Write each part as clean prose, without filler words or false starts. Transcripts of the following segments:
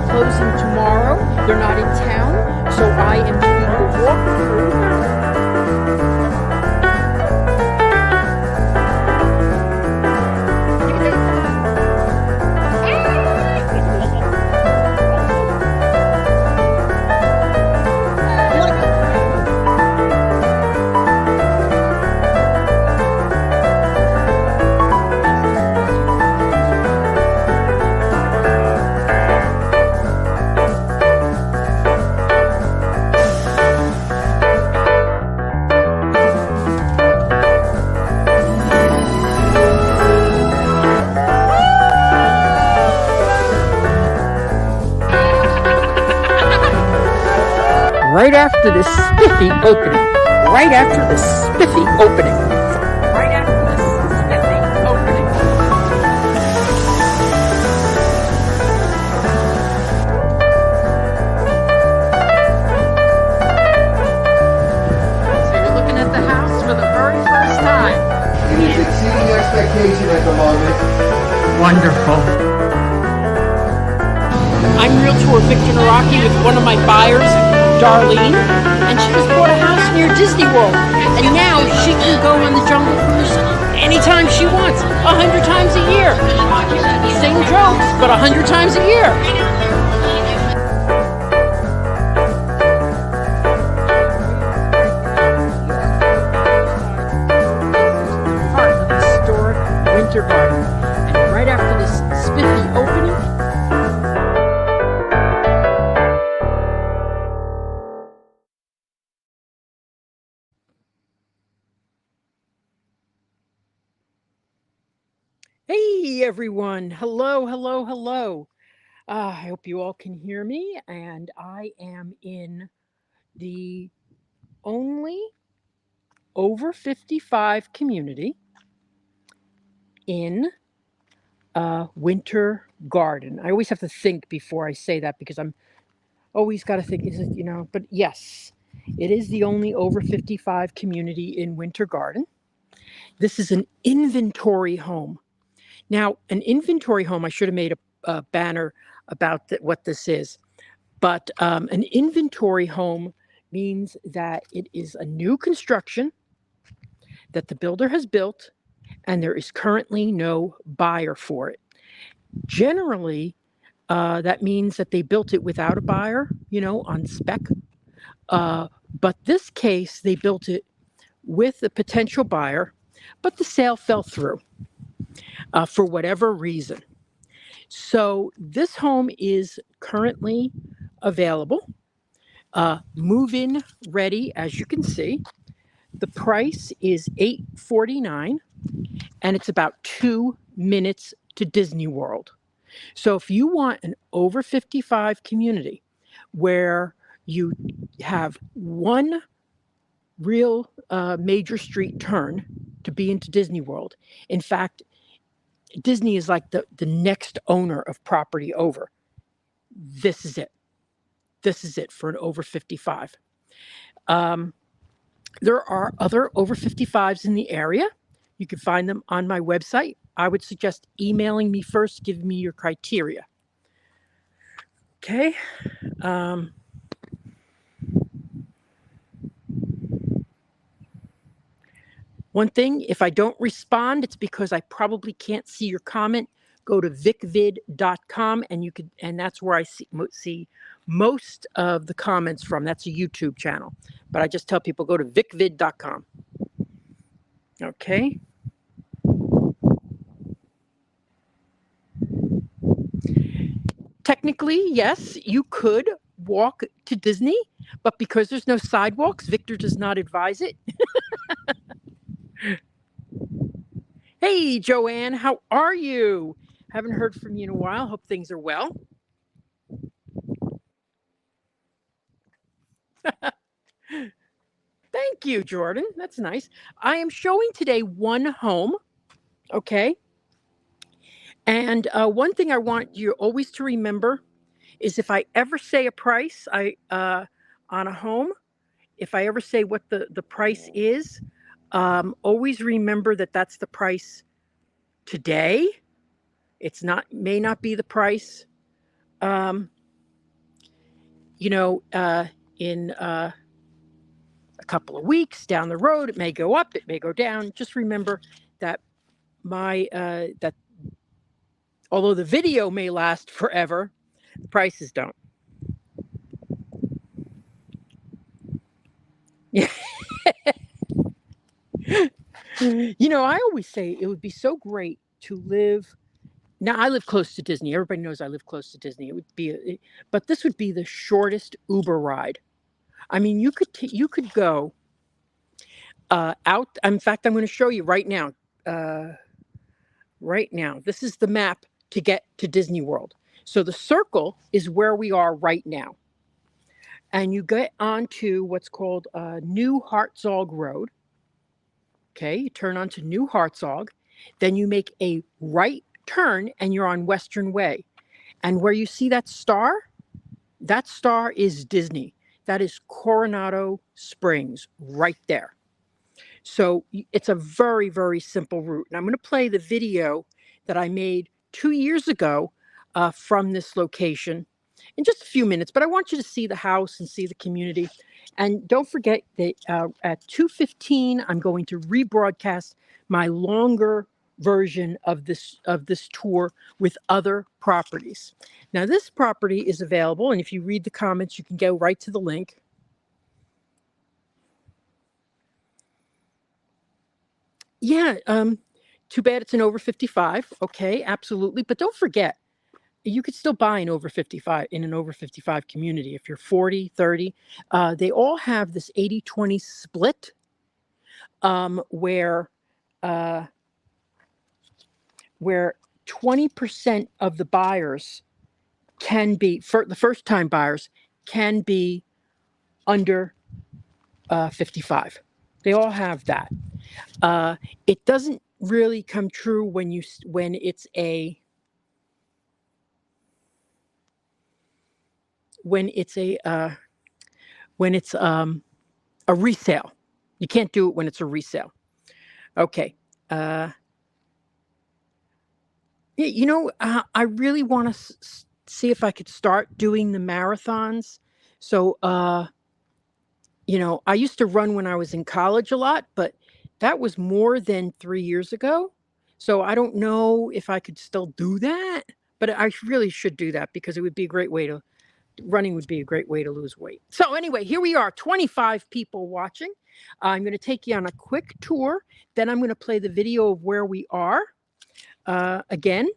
closing tomorrow. They're not in town, so I am doing a walkthrough. Right after the spiffy opening. Right after the spiffy opening. Right after the spiffy opening. So you're looking at the house for the very first time. It is exceeding expectation at the moment. Wonderful. I'm Realtor Victor Naraki with one of my buyers, Darlene, and she just bought a house near Disney World, and now she can go on the Jungle Cruise anytime she wants, 100 times a year. Same jokes, but 100 times a year. Part of the historic Winter Garden, and right after this spiffy opening, hey everyone, hello. I hope you all can hear me, and I am in the only over 55 community in Winter Garden. I always have to think before I say that because I'm always got to think, is it, but yes, it is the only over 55 community in Winter Garden. This is an inventory home. Now, an inventory home, I should have made a banner about what this is, but an inventory home means that it is a new construction that the builder has built, and there is currently no buyer for it. Generally, that means that they built it without a buyer, on spec. But this case, they built it with a potential buyer, but the sale fell through for whatever reason. So this home is currently available, move-in ready, as you can see. The price is $849, and it's about 2 minutes to Disney World. So if you want an over 55 community where you have one real major street turn to be into Disney World, in fact, Disney is like the next owner of property over. This is it. This is it for an over 55. There are other over 55s in the area. You can find them on my website. I would suggest emailing me first, give me your criteria. Okay. One thing, if I don't respond, it's because I probably can't see your comment. Go to vicvid.com and that's where I see most of the comments from. That's a YouTube channel. But I just tell people go to vicvid.com. Okay. Technically, yes, you could walk to Disney, but because there's no sidewalks, Victor does not advise it. Hey, Joanne, how are you? Haven't heard from you in a while. Hope things are well. Thank you, Jordan. That's nice. I am showing today one home, okay? And one thing I want you always to remember is if I ever say a price on a home, if I ever say what the price is, always remember that that's the price today. May not be the price you know, in a couple of weeks down the road, it may go up, it may go down. Just remember that that although the video may last forever, the prices don't. Yeah. You know, I always say it would be so great to live. Now I live close to Disney. Everybody knows I live close to Disney. It would be, but this would be the shortest Uber ride. I mean, you could go out. In fact, I'm going to show you right now. Uh, right now, this is the map to get to Disney World. So the circle is where we are right now, and you get onto what's called New Hartzog Road. Okay, you turn onto New Hartzog, then you make a right turn, and you're on Western Way. And where you see that star is Disney. That is Coronado Springs right there. So it's a very, very simple route. And I'm going to play the video that I made 2 years ago from this location in just a few minutes. But I want you to see the house and see the community. And don't forget that at 2:15, I'm going to rebroadcast my longer version of this tour with other properties. Now, this property is available, and if you read the comments, you can go right to the link. Yeah, too bad it's an over 55. Okay, absolutely. But don't forget, you could still buy an over 55 in an over 55 community if you're 40, 30. They all have this 80-20 split where uh, where 20% of the buyers can be, for the first time buyers, can be under 55. They all have that. It doesn't really come true when it's a when it's a a resale. You can't do it when it's a resale. Okay. Uh, you know, I really want to see if I could start doing the marathons. So, you know, I used to run when I was in college a lot, but that was more than 3 years ago. So I don't know if I could still do that, but I really should do that because it would be a great way to running would be a great way to lose weight. So anyway, here we are, 25 people watching. I'm going to take you on a quick tour. Then I'm going to play the video of where we are again,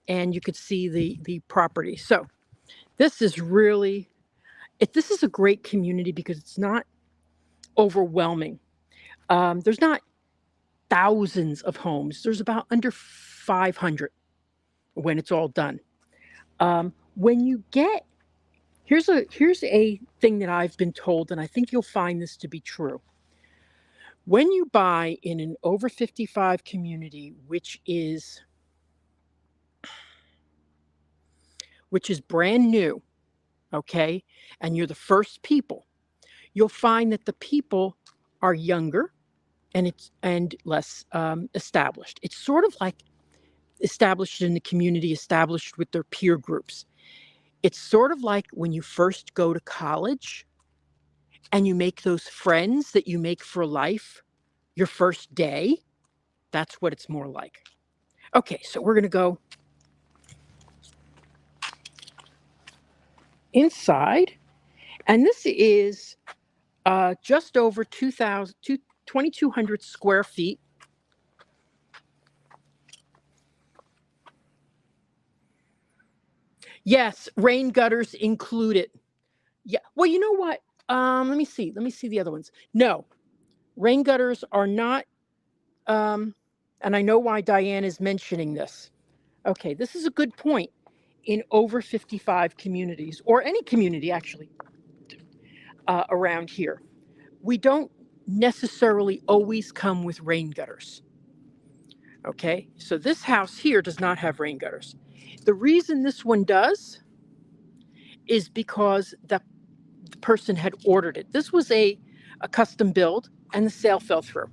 and you could see the property. So this is really, this is a great community because it's not overwhelming. There's not thousands of homes. There's about under 500 when it's all done. When you get Here's a thing that I've been told, and I think you'll find this to be true. When you buy in an over 55 community, which is brand new, okay, and you're the first people, you'll find that the people are younger and less established. It's sort of like established in the community, established with their peer groups. It's sort of like when you first go to college and you make those friends that you make for life your first day. That's what it's more like. Okay, so we're going to go inside, and this is just over 2,200 square feet. Yes, rain gutters included. Yeah. Well, you know what? Let me see. Let me see the other ones. No, rain gutters are not. And I know why Diane is mentioning this. Okay, this is a good point. In over 55 communities, or any community actually, around here, we don't necessarily always come with rain gutters. Okay, so this house here does not have rain gutters. The reason this one does is because the person had ordered it. This was a custom build, and the sale fell through.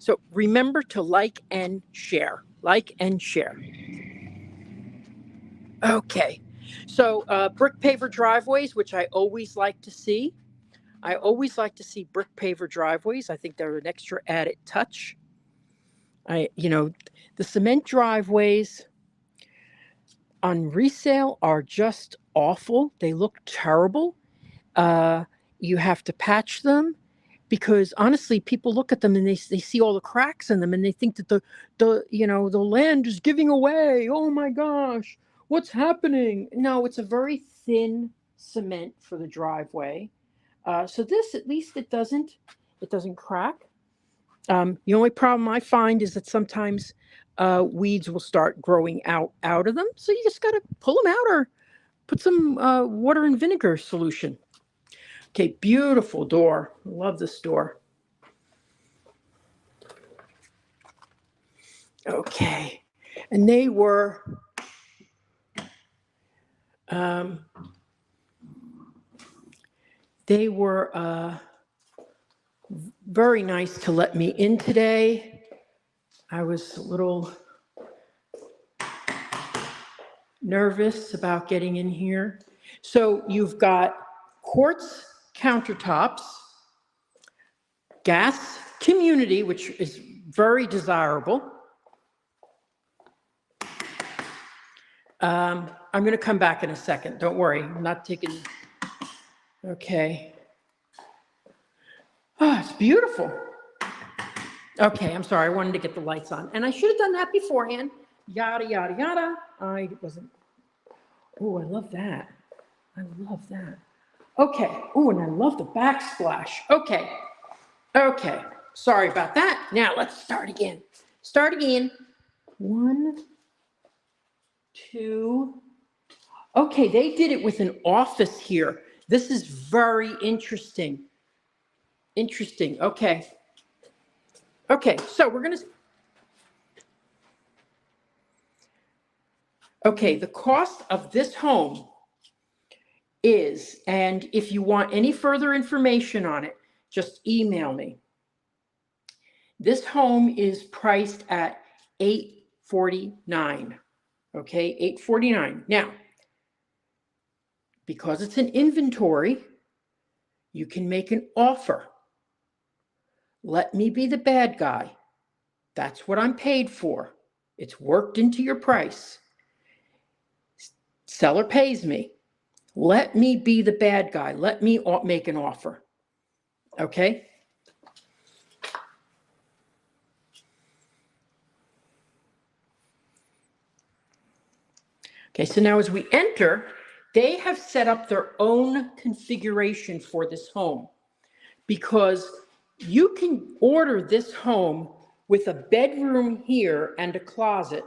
So remember to like and share. Like and share. Okay. So brick paver driveways, which I always like to see. I always like to see brick paver driveways. I think they're an extra added touch. The cement driveways on resale are just awful. They look terrible. Uh, you have to patch them because honestly, people look at them and they see all the cracks in them and they think that the land is giving away. Oh my gosh, what's happening? No, it's a very thin cement for the driveway. So this, at least it doesn't crack. The only problem I find is that sometimes weeds will start growing out of them. So you just got to pull them out or put some water and vinegar solution. Okay, beautiful door. Love this door. Okay, and they were very nice to let me in today. I was a little nervous about getting in here. So you've got quartz countertops, gas community, which is very desirable. I'm going to come back in a second. Don't worry. I'm not taking. Okay. Oh, it's beautiful. Okay, I'm sorry. I wanted to get the lights on. And I should have done that beforehand. Yada, yada, yada. I wasn't. Oh, I love that. I love that. Okay. Oh, and I love the backsplash. Okay. Okay. Sorry about that. Now let's start again. Start again. 1, 2. Okay, they did it with an office here. This is very interesting. Interesting. Okay. Okay, so we're going to. Okay, the cost of this home is, and if you want any further information on it, just email me. This home is priced at $849. Okay, $849. Now, because it's an inventory, you can make an offer. Let me be the bad guy. That's what I'm paid for. It's worked into your price. Seller pays me. Let me be the bad guy. Let me make an offer. Okay? Okay, so now as we enter, they have set up their own configuration for this home because you can order this home with a bedroom here and a closet,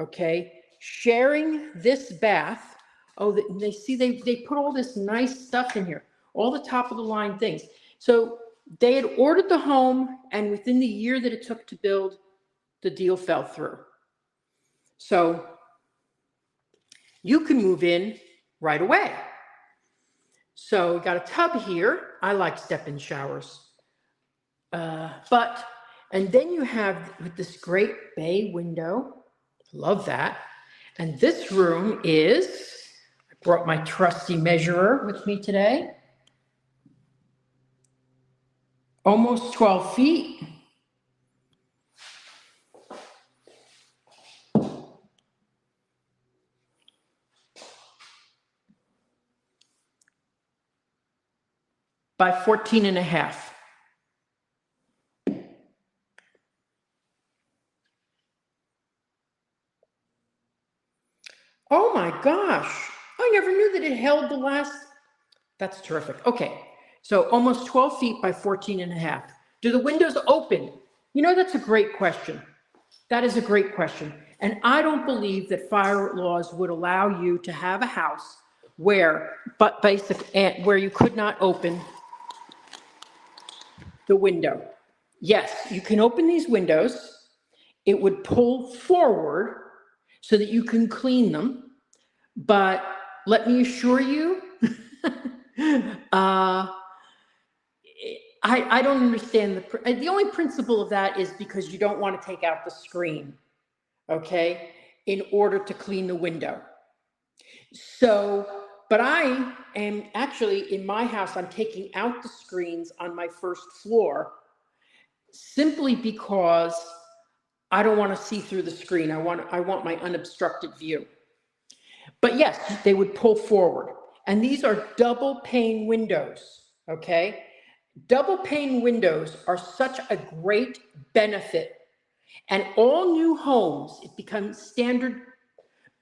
okay? Sharing this bath. Oh, they see they put all this nice stuff in here, all the top of the line things. So they had ordered the home, and within the year that it took to build, the deal fell through. So you can move in right away. So we got a tub here. I like step-in showers. And then you have this great bay window. Love that. And this room is, I brought my trusty measurer with me today. Almost 12 feet. By 14 and a half. Oh my gosh, I never knew that it held the last. That's terrific. Okay, so almost 12 feet by 14 and a half. Do the windows open? You know, that's a great question. That is a great question. And I don't believe that fire laws would allow you to have a house where you could not open the window. Yes, you can open these windows. It would pull forward so that you can clean them. But let me assure you, I I don't understand the only principle of that is because you don't want to take out the screen, okay, in order to clean the window. So, but I am actually in my house, I'm taking out the screens on my first floor simply because I don't want to see through the screen. I want my unobstructed view. But yes, they would pull forward. And these are double pane windows, okay? Double pane windows are such a great benefit. And all new homes, it becomes standard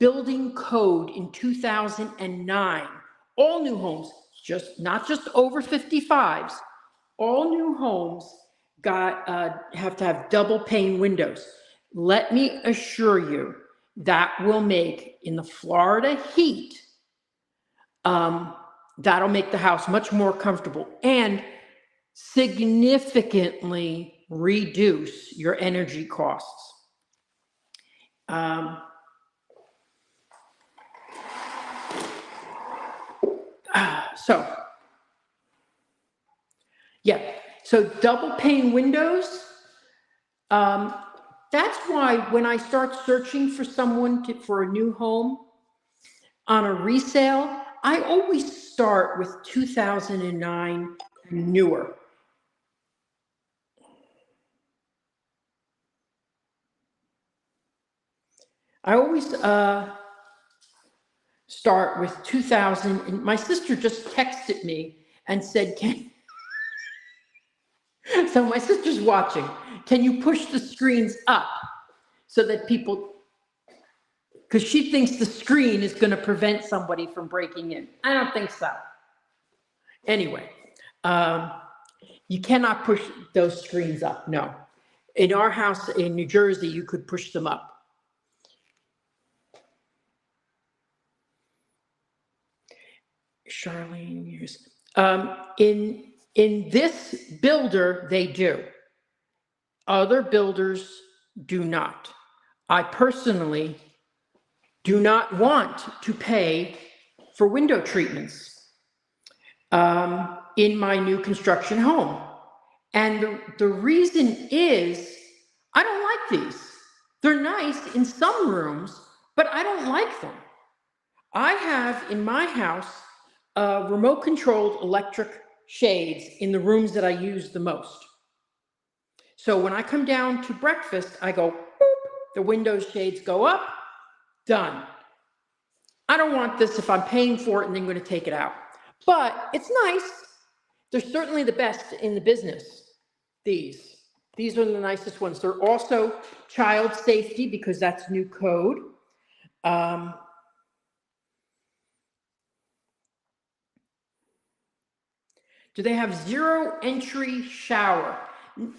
building code in 2009. All new homes, not just over 55s, all new homes have to have double pane windows. Let me assure you, that will make, in the Florida heat, that'll make the house much more comfortable and significantly reduce your energy costs. So double pane windows, that's why when I start searching for someone for a new home on a resale, I always start with 2009 and newer. I always start with 2000. And my sister just texted me and said, so my sister's watching. Can you push the screens up so that people, because she thinks the screen is going to prevent somebody from breaking in. I don't think so. Anyway, you cannot push those screens up, no. In our house in New Jersey, you could push them up. Charlene, in this builder, they do. Other builders do not. I personally do not want to pay for window treatments in my new construction home. And the reason is I don't like these. They're nice in some rooms, but I don't like them. I have in my house remote controlled electric shades in the rooms that I use the most. So when I come down to breakfast, I go, boop, the window shades go up, done. I don't want this if I'm paying for it and then going to take it out. But it's nice. They're certainly the best in the business. These are the nicest ones. They're also child safety because that's new code. Do they have zero entry shower?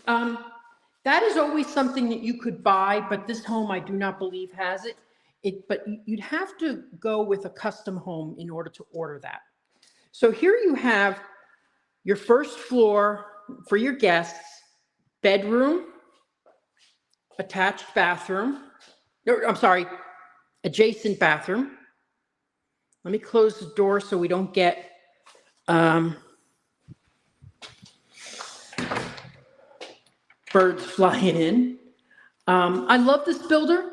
That is always something that you could buy, but this home I do not believe has it. But you'd have to go with a custom home in order to order that. So here you have your first floor for your guests, bedroom, attached bathroom. No, I'm sorry, adjacent bathroom. Let me close the door so we don't get birds flying in. I love this builder.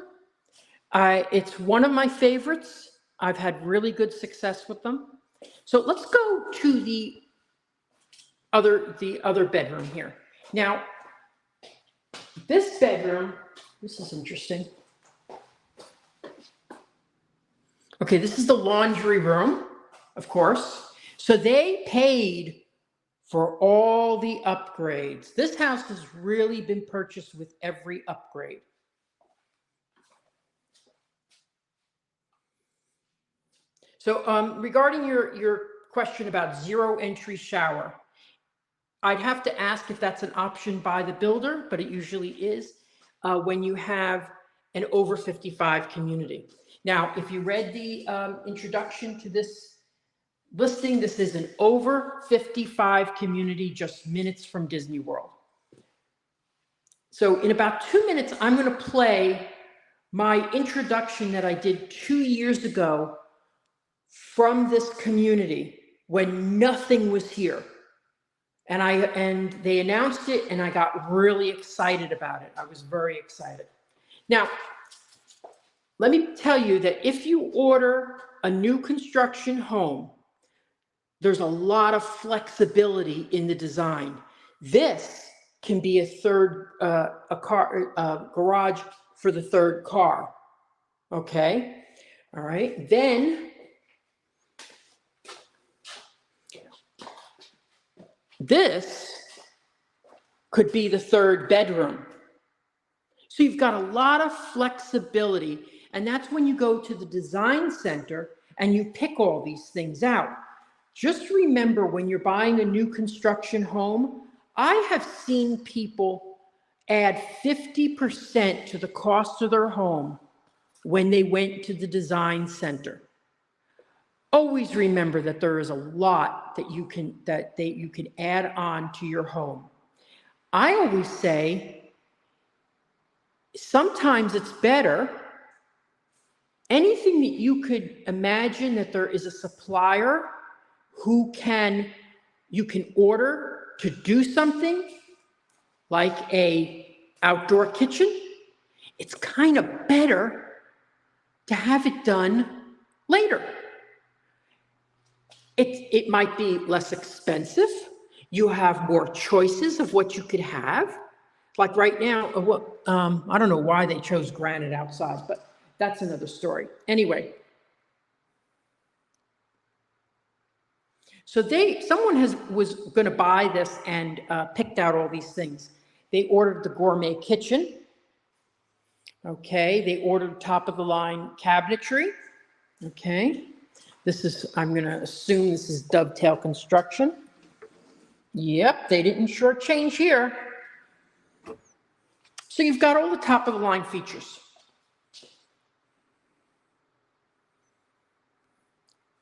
It's one of my favorites. I've had really good success with them. So let's go to the other bedroom here. Now, this bedroom, this is interesting. Okay, this is the laundry room, of course. So they paid for all the upgrades. This house has really been purchased with every upgrade. So regarding your question about zero entry shower, I'd have to ask if that's an option by the builder, but it usually is when you have an over 55 community. Now, if you read the introduction to this listing, this is an over 55 community just minutes from Disney World. So in about 2 minutes, I'm going to play my introduction that I did 2 years ago from this community when nothing was here. and they announced it, and I got really excited about it. I was very excited. Now, let me tell you that if you order a new construction home, there's a lot of flexibility in the design. This can be a garage for the third car. Okay. All right. Then this could be the third bedroom. So you've got a lot of flexibility, and that's when you go to the design center and you pick all these things out. Just remember, when you're buying a new construction home, I have seen people add 50% to the cost of their home when they went to the design center. Always remember that there is a lot that you can add on to your home. I always say, sometimes it's better. Anything that you could imagine that there is a supplier who you can order to do something, like a outdoor kitchen, it's kind of better to have it done later. It might be less expensive. You have more choices of what you could have. Like right now, I don't know why they chose granite outside, but that's another story. Anyway, so someone was going to buy this and picked out all these things. They ordered the gourmet kitchen. Okay, they ordered top of the line cabinetry. Okay, I'm going to assume this is Dovetail Construction. Yep, they didn't shortchange here. So you've got all the top of the line features.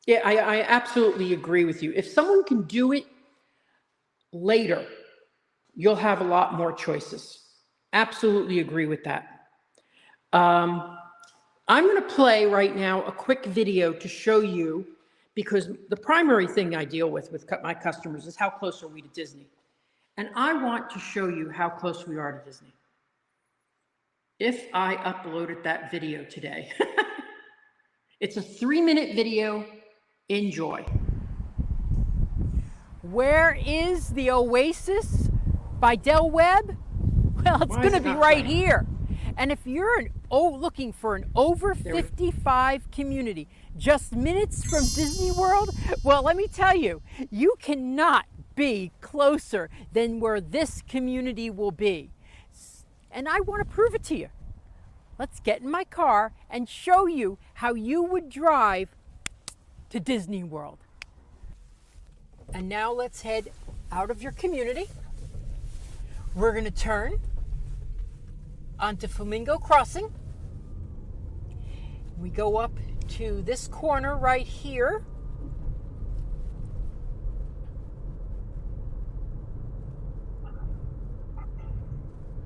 Yeah, I absolutely agree with you. If someone can do it later, you'll have a lot more choices. Absolutely agree with that. I'm going to play right now a quick video to show you, because the primary thing I deal with my customers is how close are we to Disney. And I want to show you how close we are to Disney. If I uploaded that video today. It's a 3-minute video. Enjoy. Where is the Oasis by Del Webb? Well, it's going to be right here. And if you're looking for an over 55 community, just minutes from Disney World, well, let me tell you, you cannot be closer than where this community will be. And I want to prove it to you. Let's get in my car and show you how you would drive to Disney World. And now let's head out of your community. We're going to turn onto Flamingo Crossing. We go up to this corner right here.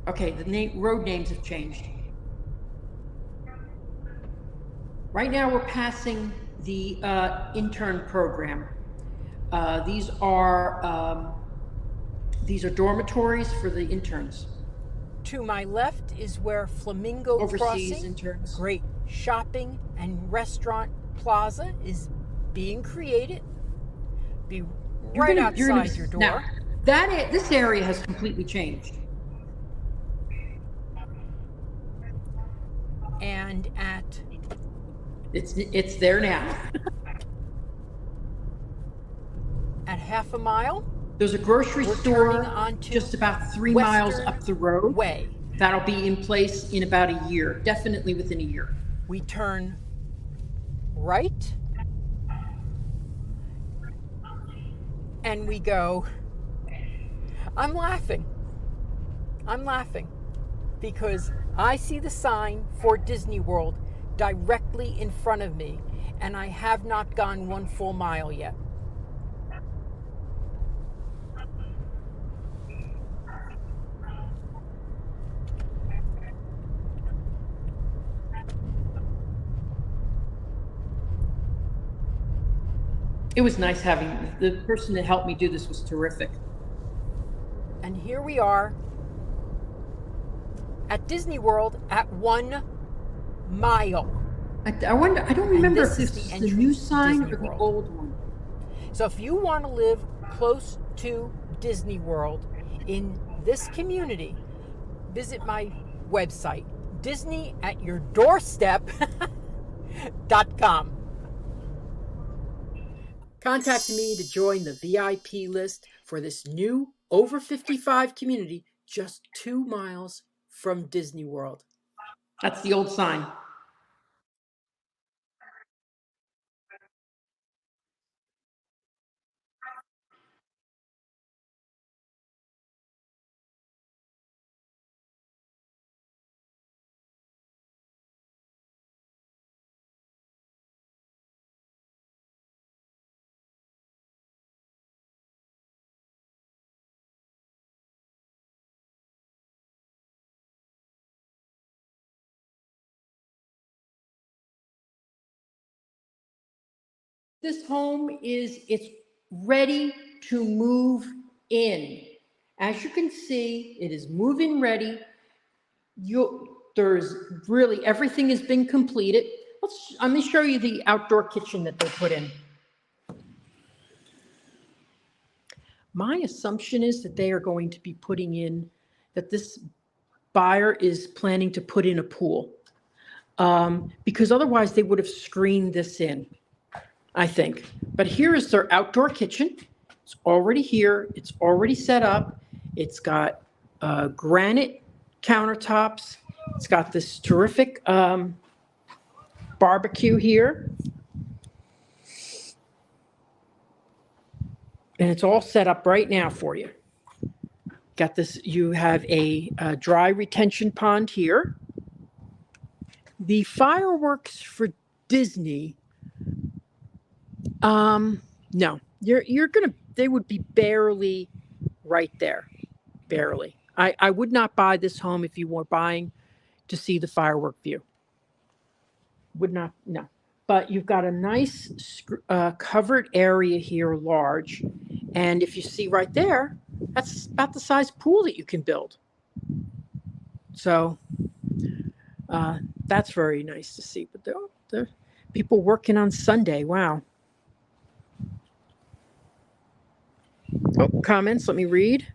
Okay, the road names have changed. Right now we're passing the intern program. These are dormitories for the interns. To my left is where Flamingo Overseas Crossing, interns. Great shopping and restaurant plaza, is being created. Be right outside your door. Now, this area has completely changed. And It's there now. at half a mile, there's a grocery store just about 3 miles up the road. Way. That'll be in place in about a year, definitely within a year. We turn right and we go. I'm laughing because I see the sign for Disney World directly in front of me, and I have not gone 1 full mile yet. It was nice having, the person that helped me do this was terrific. And here we are at Disney World at 1 mile. I wonder, I don't remember this if is this the is the new entrance to sign Disney or the World. old one. So if you want to live close to Disney World in this community, visit my website, disneyatyourdoorstep.com. Contact me to join the VIP list for this new over 55 community just 2 miles from Disney World. That's the old sign. This home it's ready to move in. As you can see, it is move-in ready. There's really, everything has been completed. Let me show you the outdoor kitchen that they put in. My assumption is that they are going to be putting in, that this buyer is planning to put in a pool. Because otherwise they would have screened this in, I think. But here is their outdoor kitchen. It's already here. It's already set up. It's got granite countertops. It's got this terrific barbecue here. And it's all set up right now for you. Got this, you have a dry retention pond here. The fireworks for Disney, no, they would be barely right there, barely. I would not buy this home if you were buying to see the firework view. Would not, no. But you've got a nice covered area here, large. And if you see right there, that's about the size pool that you can build. So that's very nice to see. But there are people working on Sunday. Wow. Oh, comments, let me read.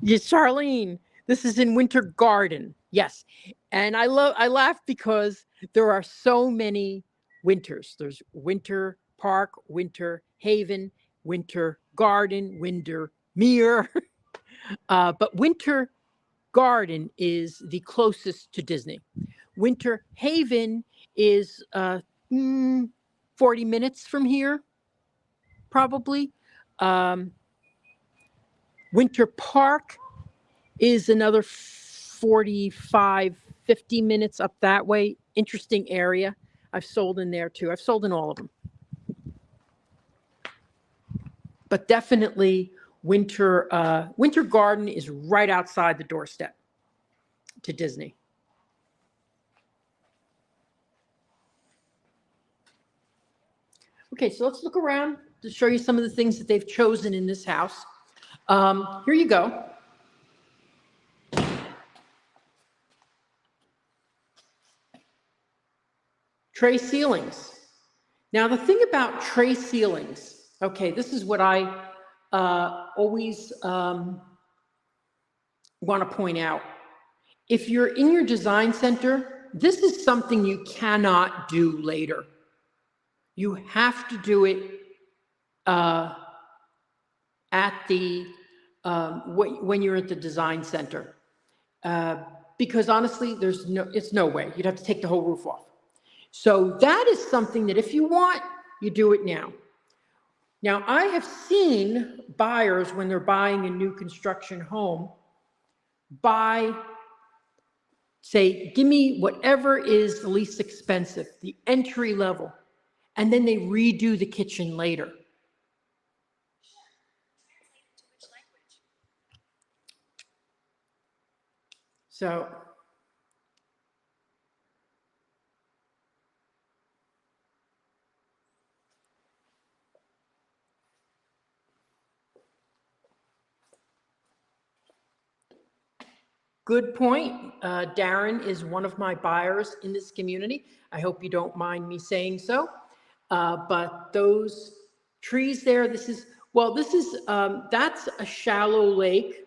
Yes, Charlene, this is in Winter Garden. Yes. And I laugh because there are so many winters. There's Winter Park, Winter Haven, Winter Garden, Winter Mere. But Winter Garden is the closest to Disney. Winter Haven is 40 minutes from here, probably. Winter Park is another 45, 50 minutes up that way. Interesting area. I've sold in there too. I've sold in all of them. But definitely Winter Garden is right outside the doorstep to Disney. Okay, so let's look around to show you some of the things that they've chosen in this house. Here you go. Tray ceilings. Now, the thing about tray ceilings, okay, this is what I always want to point out. If you're in your design center, this is something you cannot do later. You have to do it at the when you're at the design center, because honestly, it's no way. You'd have to take the whole roof off. So that is something that if you want, you do it now. Now, I have seen buyers when they're buying a new construction home say, give me whatever is the least expensive, the entry level, and then they redo the kitchen later. So Good point. Darren is one of my buyers in this community. I hope you don't mind me saying so. But those trees there, that's a shallow lake.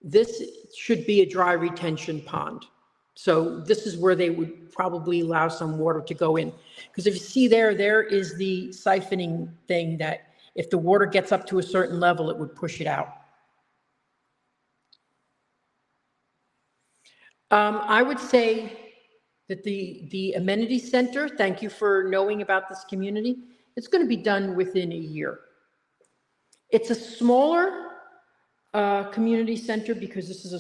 This should be a dry retention pond. So this is where they would probably allow some water to go in. Because if you see there is the siphoning thing that if the water gets up to a certain level, it would push it out. I would say that the amenity center, thank you for knowing about this community, it's going to be done within a year. It's a smaller community center because this is a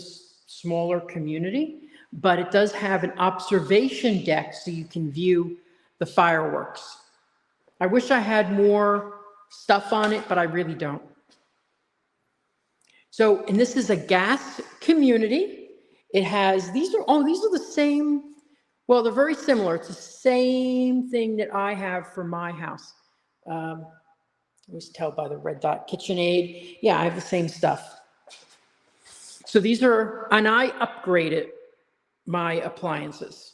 smaller community, but it does have an observation deck so you can view the fireworks. I wish I had more stuff on it, but I really don't. So, and this is a gas community. It has, these are the same, well, they're very similar. It's the same thing that I have for my house. I always tell by the red dot, KitchenAid. Yeah, I have the same stuff. So these are, and I upgraded my appliances.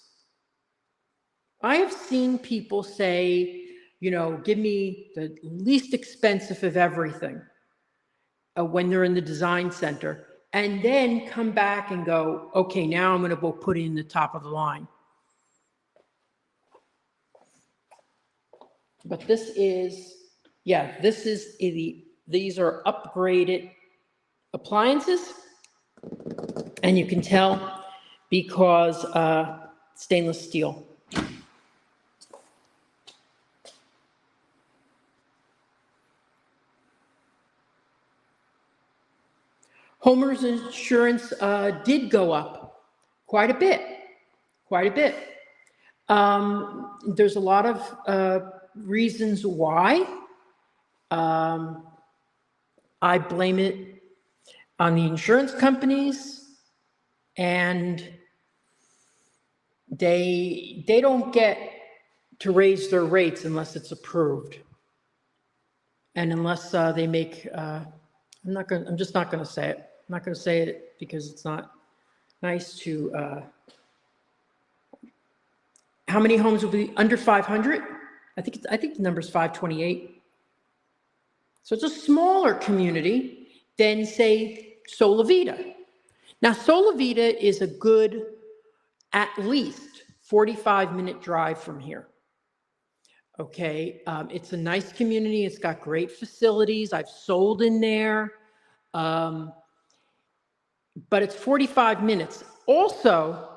I have seen people say, give me the least expensive of everything when they're in the design center. And then come back and go, okay, now I'm going to go put in the top of the line. But these are upgraded appliances. And you can tell because stainless steel. Homeowners insurance did go up quite a bit. There's a lot of reasons why. I blame it on the insurance companies, and they don't get to raise their rates unless it's approved, and unless they make. I'm just not going to say it. I'm not going to say it because it's not nice to. How many homes will be under 500? I think the number is 528. So it's a smaller community than, say, Solavita. Now, Solavita is a good, at least 45-minute drive from here. Okay, it's a nice community. It's got great facilities. I've sold in there, but it's 45 minutes. Also,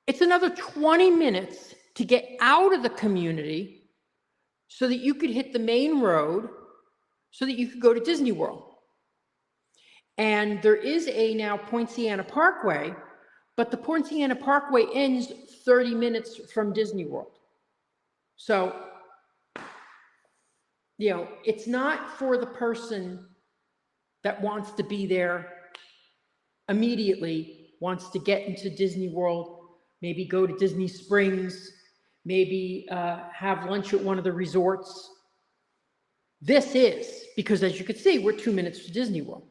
it's another 20 minutes to get out of the community so that you could hit the main road so that you could go to Disney World. And there is now Poinciana Parkway, but the Poinciana Parkway ends 30 minutes from Disney World. So, it's not for the person that wants to be there immediately, wants to get into Disney World, maybe go to Disney Springs, maybe have lunch at one of the resorts. This is, because as you can see, we're 2 minutes to Disney World.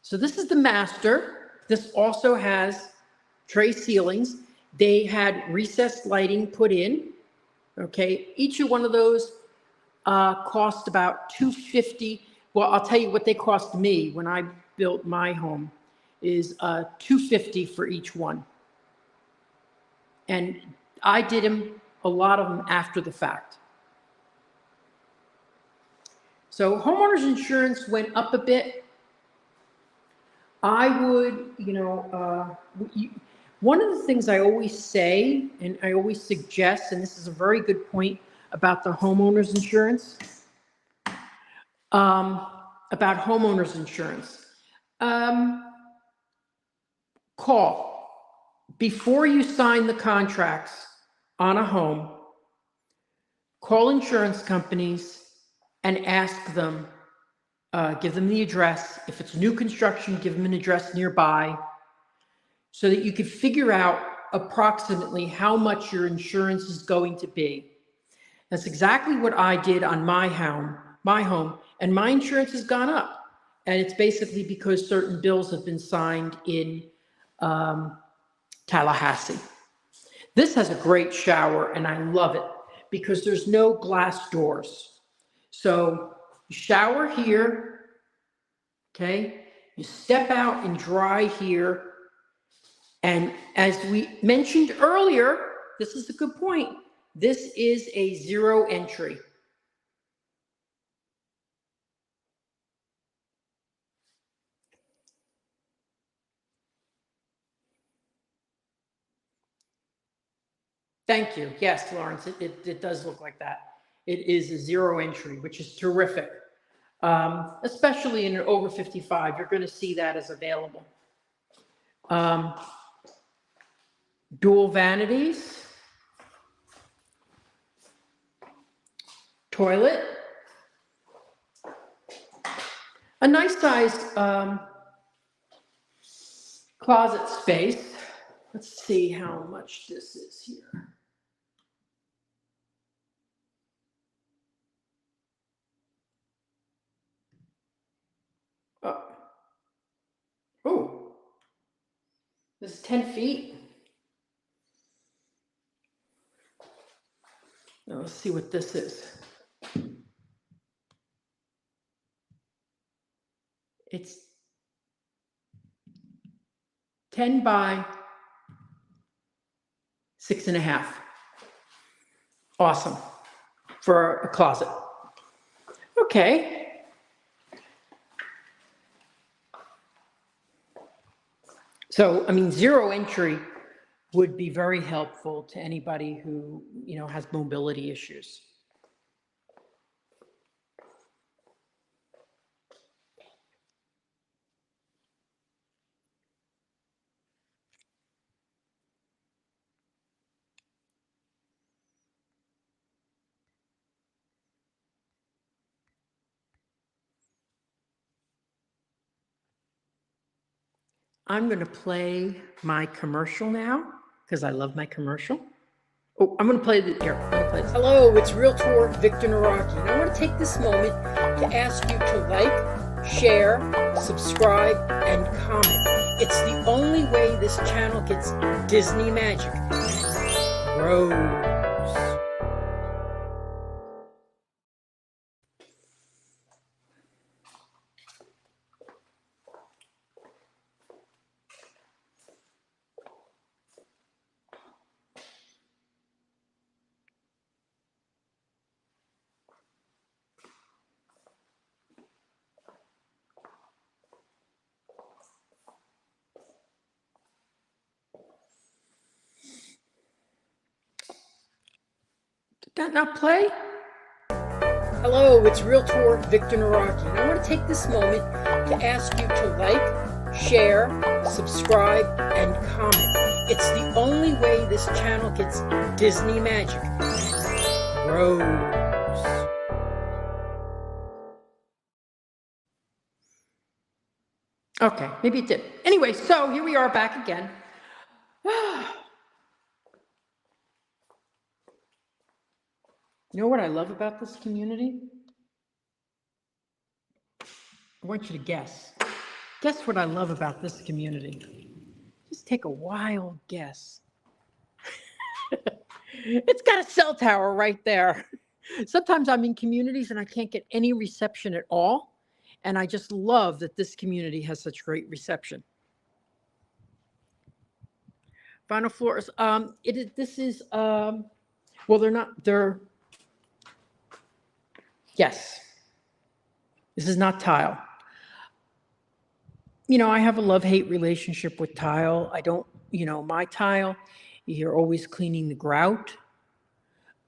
So this is the master. This also has tray ceilings. They had recessed lighting put in. Okay, each of one of those cost about $250. Well, I'll tell you what they cost me when I built my home is $250 for each one. And I did a lot of them after the fact. So homeowners insurance went up a bit. I would, one of the things I always say, and I always suggest, and this is a very good point about the homeowners insurance, call before you sign the contracts on a home, call insurance companies and ask them, give them the address. If it's new construction, give them an address nearby so that you could figure out approximately how much your insurance is going to be. That's exactly what I did on my home, and my insurance has gone up. And it's basically because certain bills have been signed in Tallahassee. This has a great shower, and I love it because there's no glass doors. So you shower here, okay? You step out and dry here. And as we mentioned earlier, this is a good point. This is a zero entry. Thank you. Yes, Lawrence, it does look like that. It is a zero entry, which is terrific. Especially in an over 55, you're going to see that as available. Dual vanities, toilet, a nice sized closet space. Let's see how much this is here. Oh, this is 10 feet. Now let's see what this is. It's 10 by 6.5. Awesome for a closet. Okay. So, I mean, zero entry would be very helpful to anybody who, has mobility issues. I'm going to play my commercial now because I love my commercial. Oh, I'm going to play the here. I'm going to play this. Hello, it's Realtor Victor Naraki, and I want to take this moment to ask you to like, share, subscribe, and comment. It's the only way this channel gets Disney magic and grows. Did that not play? Hello, it's Realtor Victor Naraki, and I want to take this moment to ask you to like, share, subscribe, and comment. It's the only way this channel gets Disney magic and grows. Okay, maybe it did. Anyway, so here we are back again. You know what I love about this community? I want you to guess. Guess what I love about this community? Just take a wild guess. It's got a cell tower right there. Sometimes I'm in communities and I can't get any reception at all. And I just love that this community has such great reception. Final floors. Yes. This is not tile. I have a love-hate relationship with tile. I don't, my tile, you're always cleaning the grout.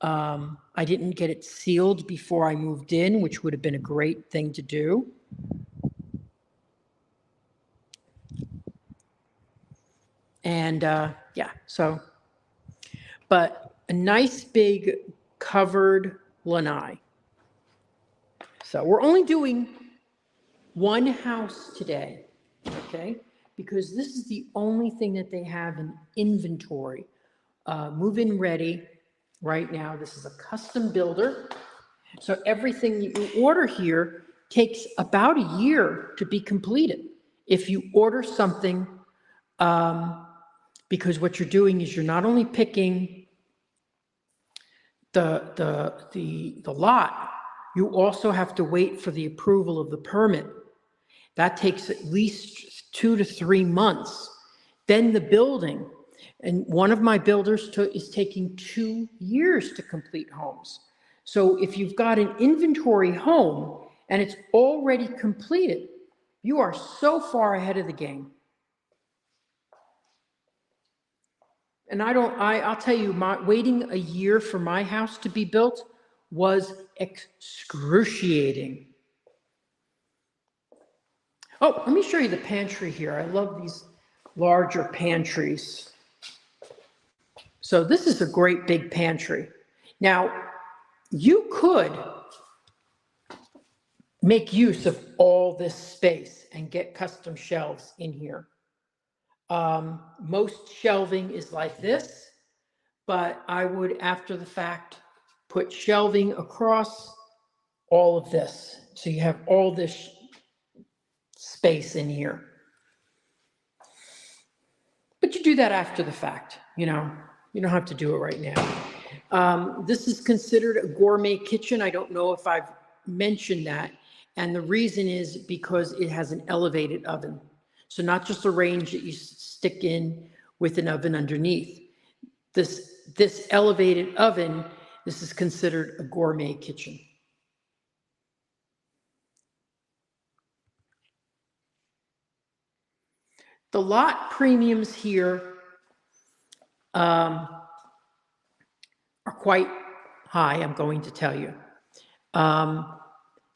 I didn't get it sealed before I moved in, which would have been a great thing to do. And but a nice big covered lanai. So we're only doing one house today, okay? Because this is the only thing that they have in inventory. Move-in ready right now. This is a custom builder. So everything you order here takes about a year to be completed. If you order something, because what you're doing is you're not only picking the lot, you also have to wait for the approval of the permit. That takes at least 2 to 3 months. Then the building, and one of my builders is taking 2 years to complete homes. So if you've got an inventory home and it's already completed, you are so far ahead of the game. And I'll tell you, waiting a year for my house to be built was excruciating. Oh, let me show you the pantry here. I love these larger pantries. So this is a great big pantry. Now, you could make use of all this space and get custom shelves in here. Most shelving is like this, but I would, after the fact, put shelving across all of this. So you have all this space in here. But you do that after the fact, you know, you don't have to do it right now. This is considered a gourmet kitchen. I don't know if I've mentioned that. And the reason is because it has an elevated oven. So not just a range that you stick in with an oven underneath. This elevated oven, this is considered a gourmet kitchen. The lot premiums here are quite high, I'm going to tell you.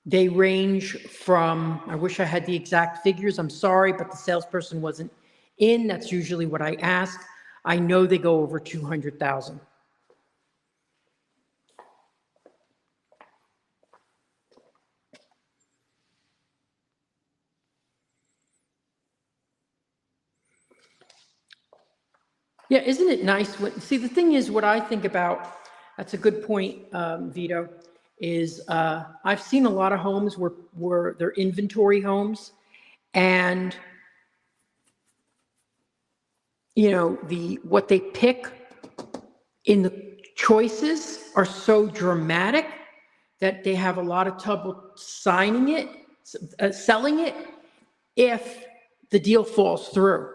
They range from, I wish I had the exact figures, I'm sorry, but the salesperson wasn't in. That's usually what I ask. I know they go over 200,000. Yeah, isn't it nice? See, the thing is, what I think about, that's a good point, Vito, is I've seen a lot of homes where they're inventory homes, and you know, what they pick in the choices are so dramatic that they have a lot of trouble selling it if the deal falls through.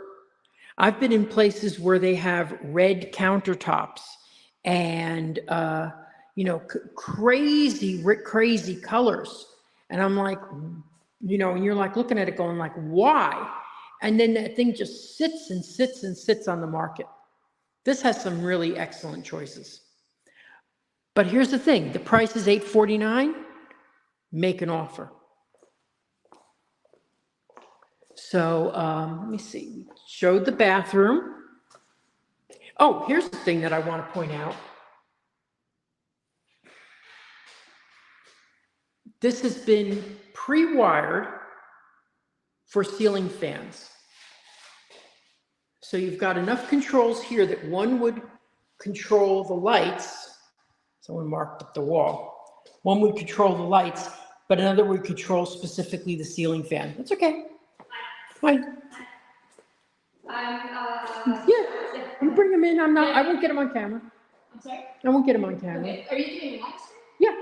I've been in places where they have red countertops and, you know, crazy colors. And I'm like, you know, and you're like looking at it going like, why? And then that thing just sits and sits and sits on the market. This has some really excellent choices. But here's the thing, the price is $849, make an offer. So let me see, we showed the bathroom. Oh, here's the thing that I want to point out. This has been pre-wired for ceiling fans. So you've got enough controls here that one would control the lights. Someone marked up the wall. One would control the lights, but another would control specifically the ceiling fan. That's okay. Hi. Yeah, you bring them in. I won't get them on camera. I'm sorry? I won't get them on camera. Okay. Are you doing live stream? Yeah.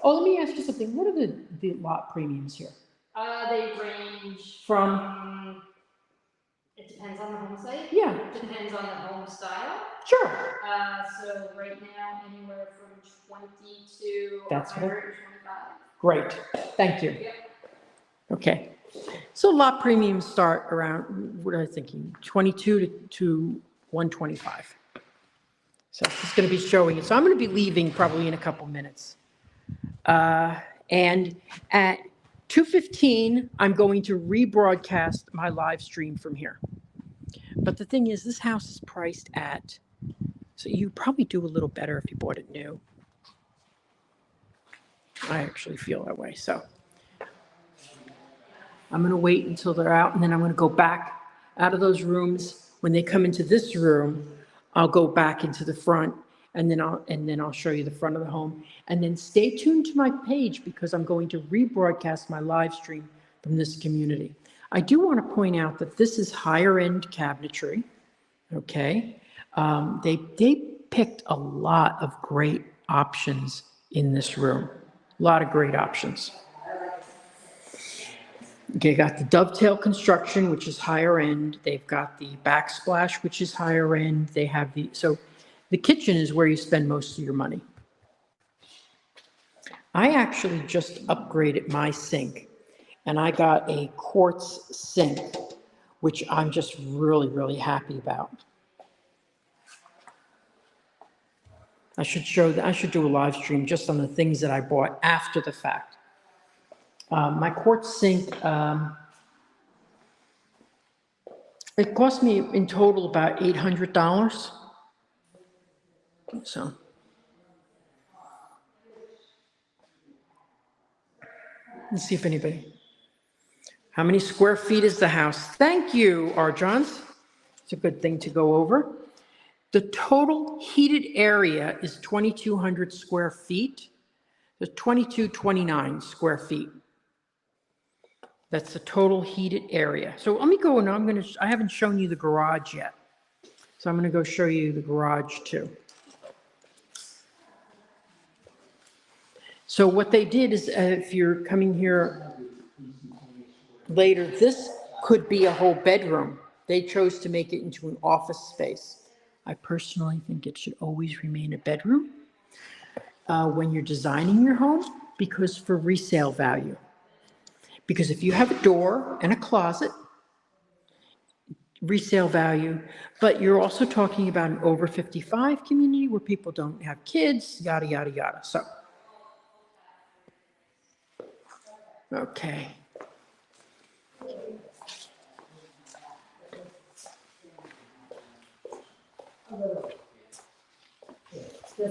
Oh, let me ask you something. What are the lot premiums here? They range From? It depends on the home site. Yeah, It depends on the home style. sure. So right now, anywhere from 20 to That's what 125. Great. Thank you. Yep. Okay. So lot premiums start around, what am I thinking, 22 to 125. So it's going to be showing it. So I'm going to be leaving probably in a couple minutes. And at 2:15, I'm going to rebroadcast my live stream from here. But the thing is, this house is priced at, so you probably do a little better if you bought it new. I actually feel that way. So I'm going to wait until they're out, and then I'm going to go back out of those rooms. When they come into this room, I'll go back into the front, and then I'll show you the front of the home. And then stay tuned to my page because I'm going to rebroadcast my live stream from this community. I do want to point out that this is higher end cabinetry. Okay, they picked a lot of great options in this room. A lot of great options. Okay, got the dovetail construction, which is higher end. They've got the backsplash, which is higher end. They have so the kitchen is where you spend most of your money. I actually just upgraded my sink and I got a quartz sink, which I'm just really, really happy about. I should do a live stream just on the things that I bought after the fact. My quartz sink, it cost me in total about $800. So. Let's see if anybody. How many square feet is the house? Thank you, Arjans. It's a good thing to go over. The total heated area is 2,200 square feet. There's 2,229 square feet. That's the total heated area. So let me go and I haven't shown you the garage yet. So I'm going to go show you the garage too. So what they did is, if you're coming here later, this could be a whole bedroom. They chose to make it into an office space. I personally think it should always remain a bedroom when you're designing your home, because for resale value. Because if you have a door and a closet, resale value, but you're also talking about an over 55 community where people don't have kids, yada, yada, yada. So. Okay.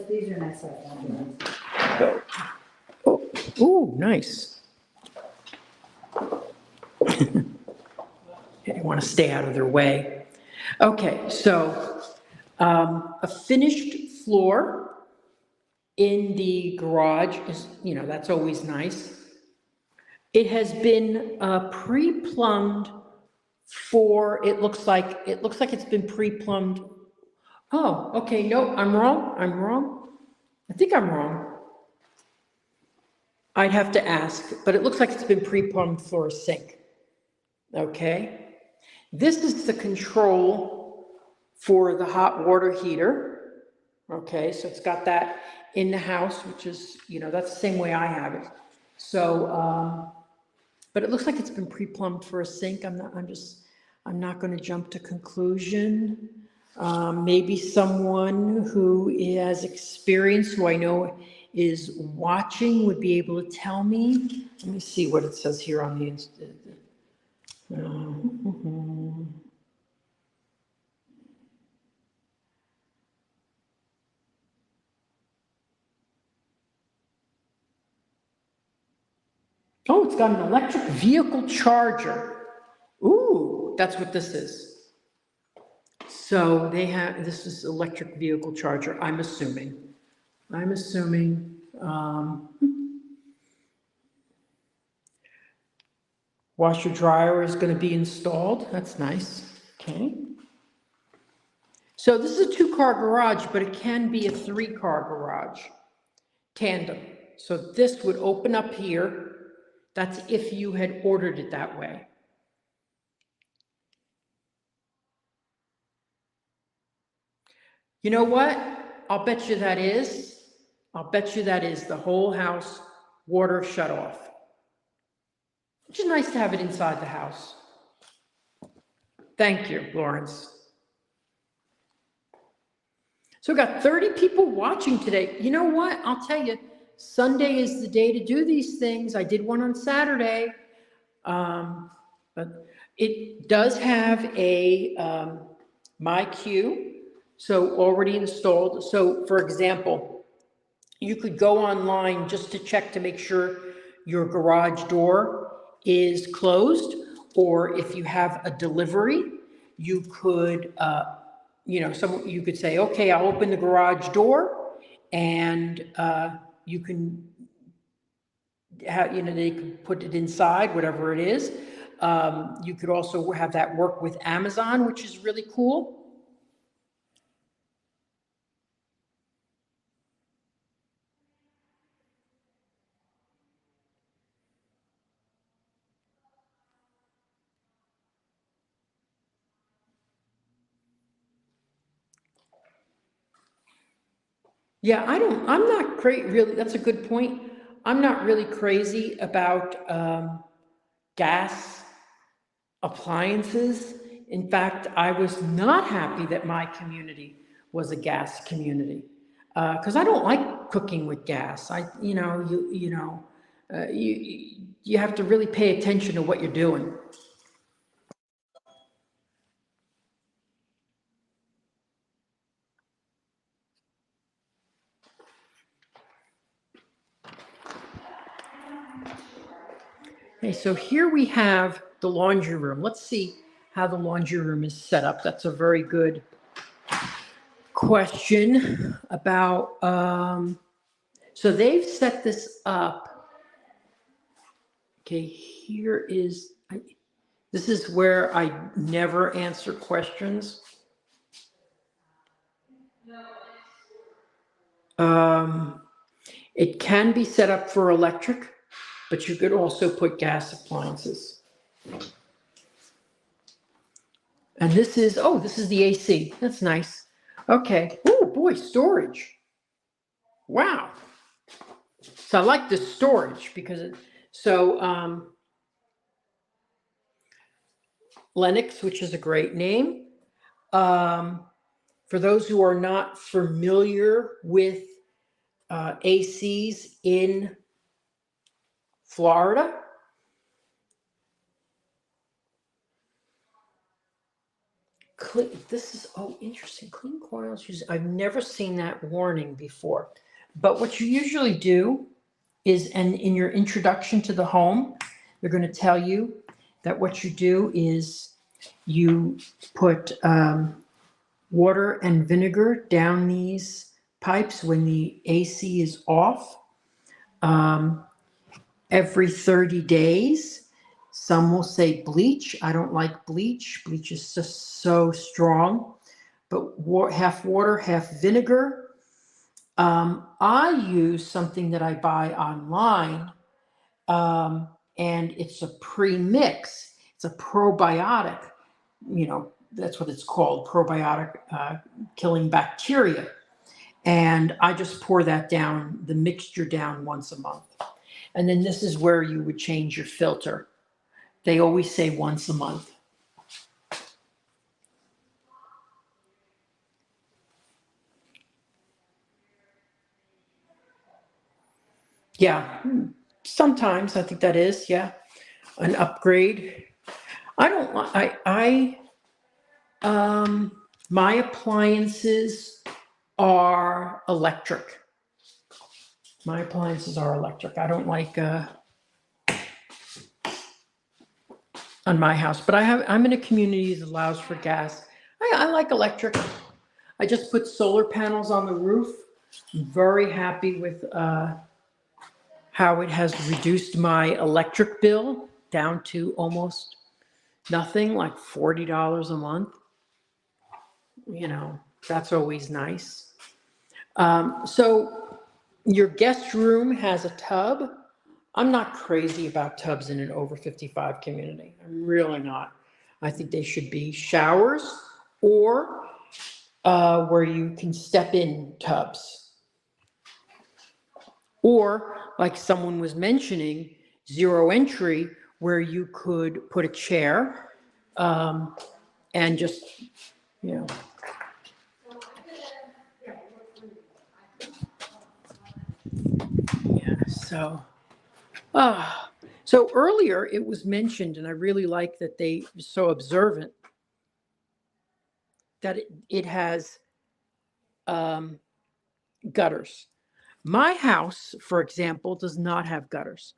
These are nice. Oh, ooh, nice. You want to stay out of their way. Okay, so a finished floor in the garage is, that's always nice. It has been pre-plumbed it looks like it's been pre-plumbed. Oh, okay, no, I'm wrong. I think I'm wrong. I'd have to ask, but it looks like it's been pre-plumbed for a sink. Okay. This is the control for the hot water heater. Okay, so it's got that in the house, which is, that's the same way I have it. So, but it looks like it's been pre-plumbed for a sink. I'm not going to jump to conclusion. Maybe someone who has experience, who I know is watching, would be able to tell me. Let me see what it says here on the Oh, it's got an electric vehicle charger. Ooh, that's what this is. So this is electric vehicle charger, I'm assuming. Washer dryer is going to be installed. That's nice. Okay. So this is a 2-car garage, but it can be a 3-car garage. Tandem. So this would open up here. That's if you had ordered it that way. You know what? I'll bet you that is the whole house water shut off. Which is nice to have it inside the house. Thank you, Lawrence. So we've got 30 people watching today. You know what? I'll tell you, Sunday is the day to do these things. I did one on Saturday. But it does have a MyQ, so already installed. So for example, you could go online just to check to make sure your garage door is closed, or if you have a delivery, you could some, you could say, okay, I'll open the garage door, and you can have, they could put it inside, whatever it is. You could also have that work with Amazon, which is really cool. Yeah, I'm not really, that's a good point. I'm not really crazy about gas appliances. In fact, I was not happy that my community was a gas community, because I don't like cooking with gas. You have to really pay attention to what you're doing. Okay, so here we have the laundry room. Let's see how the laundry room is set up. That's a very good question about, so they've set this up. Okay, this is where I never answer questions. It can be set up for electric, but you could also put gas appliances. And this is the AC. That's nice. Okay. Oh boy, storage. Wow. So I like the storage because Lennox, which is a great name. For those who are not familiar with ACs in Florida, this is, interesting. Clean coils. I've never seen that warning before. But what you usually do is, and in your introduction to the home, they're going to tell you that what you do is you put water and vinegar down these pipes when the AC is off every 30 days. Some will say bleach. I don't like bleach. Bleach is just so strong. But half water, half vinegar. I use something that I buy online, and it's a pre-mix. It's a probiotic. That's what it's called, probiotic, killing bacteria. And I just pour that down, the mixture down once a month. And then this is where you would change your filter. They always say once a month. Yeah, sometimes I think that is, an upgrade. My appliances are electric. I don't like on my house, but I'm in a community that allows for gas. I like electric. I just put solar panels on the roof. I'm very happy with how it has reduced my electric bill down to almost nothing, like $40 a month. That's always nice. So your guest room has a tub. I'm not crazy about tubs in an over 55 community. I'm really not. I think they should be showers or where you can step in tubs. Or like someone was mentioning, zero entry, where you could put a chair and just, So earlier it was mentioned, and I really like that they were so observant, that it has gutters. My house, for example, does not have gutters.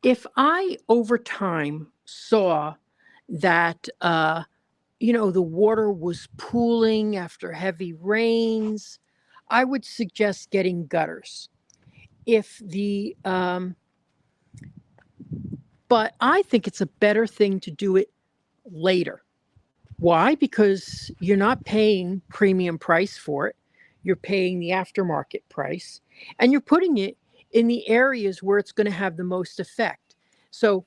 If I over time saw that the water was pooling after heavy rains, I would suggest getting gutters. But I think it's a better thing to do it later. Why? Because you're not paying premium price for it. You're paying the aftermarket price, and you're putting it in the areas where it's going to have the most effect. So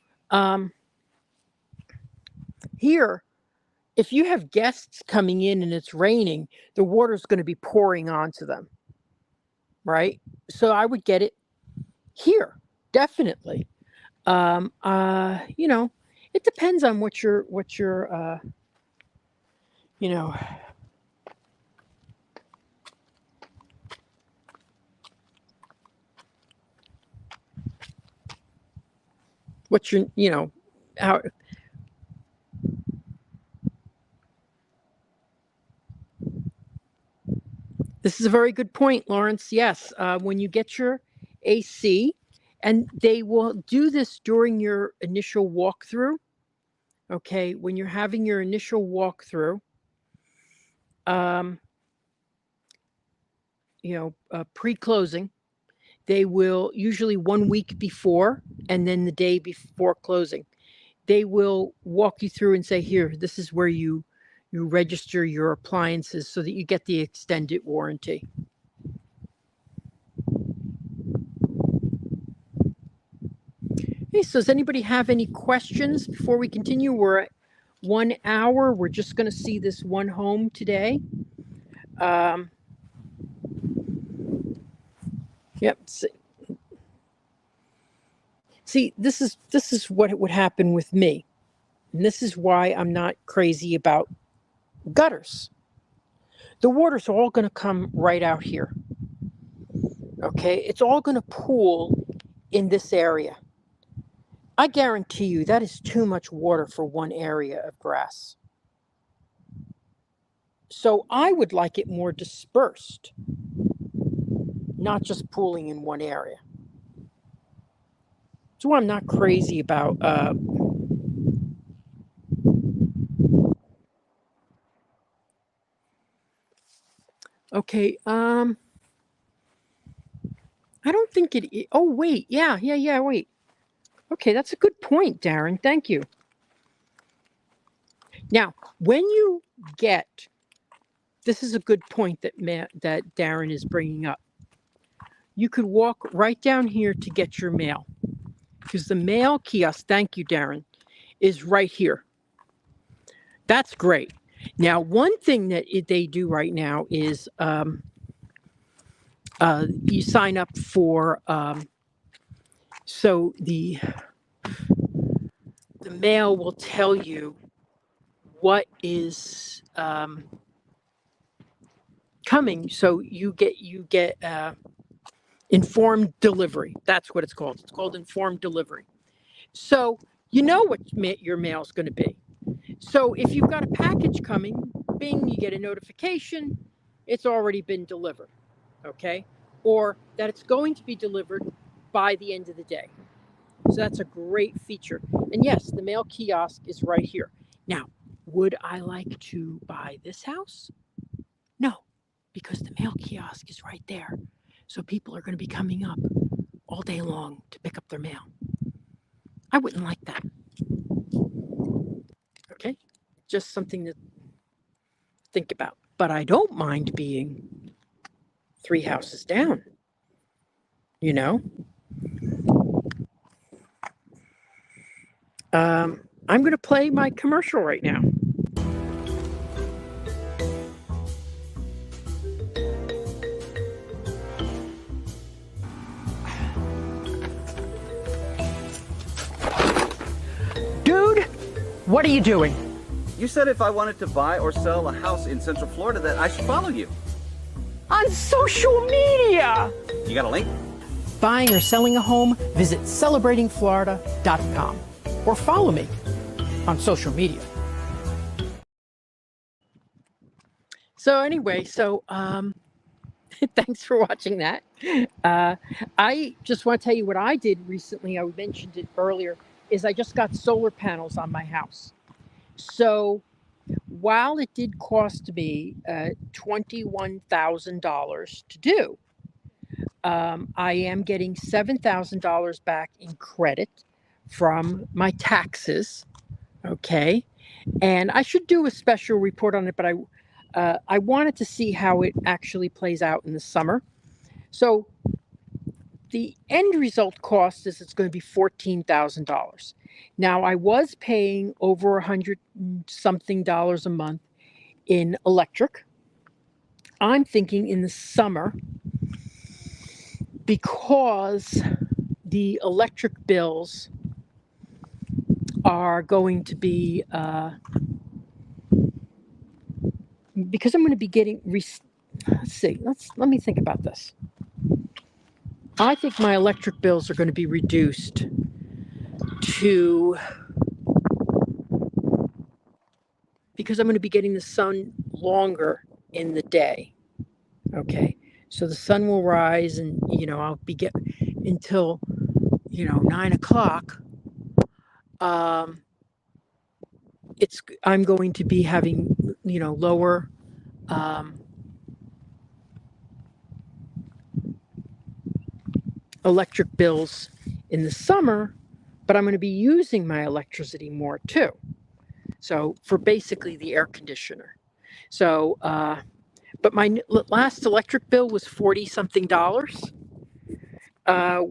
here, if you have guests coming in and it's raining, the water's going to be pouring onto them, right? So I would get it here, definitely. It depends on what your how. This is a very good point, Lawrence. Yes, when you get your AC, and they will do this during your initial walkthrough. Okay, when you're having your initial walkthrough, pre-closing, they will usually 1 week before and then the day before closing, they will walk you through and say, here, this is where you register your appliances so that you get the extended warranty. Okay, so does anybody have any questions before we continue? We're at 1 hour. We're just going to see this one home today. Yep. See, this is what would happen with me. And this is why I'm not crazy about gutters. The water's all going to come right out here. Okay, it's all going to pool in this area. I guarantee you that is too much water for one area of grass. So I would like it more dispersed, not just pooling in one area. That's why I'm not crazy about okay, I don't think it. Oh, wait. Yeah, wait. Okay, that's a good point, Darren. Thank you. Now, when you get, this is a good point that Darren is bringing up. You could walk right down here to get your mail, because the mail kiosk, thank you, Darren, is right here. That's great. Now, one thing that they do right now is you sign up for, so the mail will tell you what is coming. So you get informed delivery. That's what it's called. It's called informed delivery. So you know what your mail is going to be. So if you've got a package coming, bing, you get a notification, it's already been delivered, okay? Or that it's going to be delivered by the end of the day. So that's a great feature. And yes, the mail kiosk is right here. Now, would I like to buy this house? No, because the mail kiosk is right there. So people are going to be coming up all day long to pick up their mail. I wouldn't like that. Okay, just something to think about. But I don't mind being 3 houses down, you know? I'm going to play my commercial right now. Dude, what are you doing? You said if I wanted to buy or sell a house in Central Florida that I should follow you. On social media! You got a link? Buying or selling a home, visit celebratingflorida.com or follow me on social media. So anyway, thanks for watching that. I just want to tell you what I did recently. I mentioned it earlier, is I just got solar panels on my house. So while it did cost me $21,000 to do, I am getting $7,000 back in credit from my taxes. Okay. And I should do a special report on it, but I wanted to see how it actually plays out in the summer. So the end result cost is it's going to be $14,000. Now I was paying over $100 something a month in electric. I'm thinking in the summer, because the electric bills are going to be, because I'm going to be getting, let's see, let me think about this. I think my electric bills are going to be reduced to, because I'm going to be getting the sun longer in the day. Okay. So the sun will rise and, I'll be until, 9 o'clock. I'm going to be having, lower, electric bills in the summer, but I'm going to be using my electricity more too. So for basically the air conditioner. So, but my last electric bill was $40 something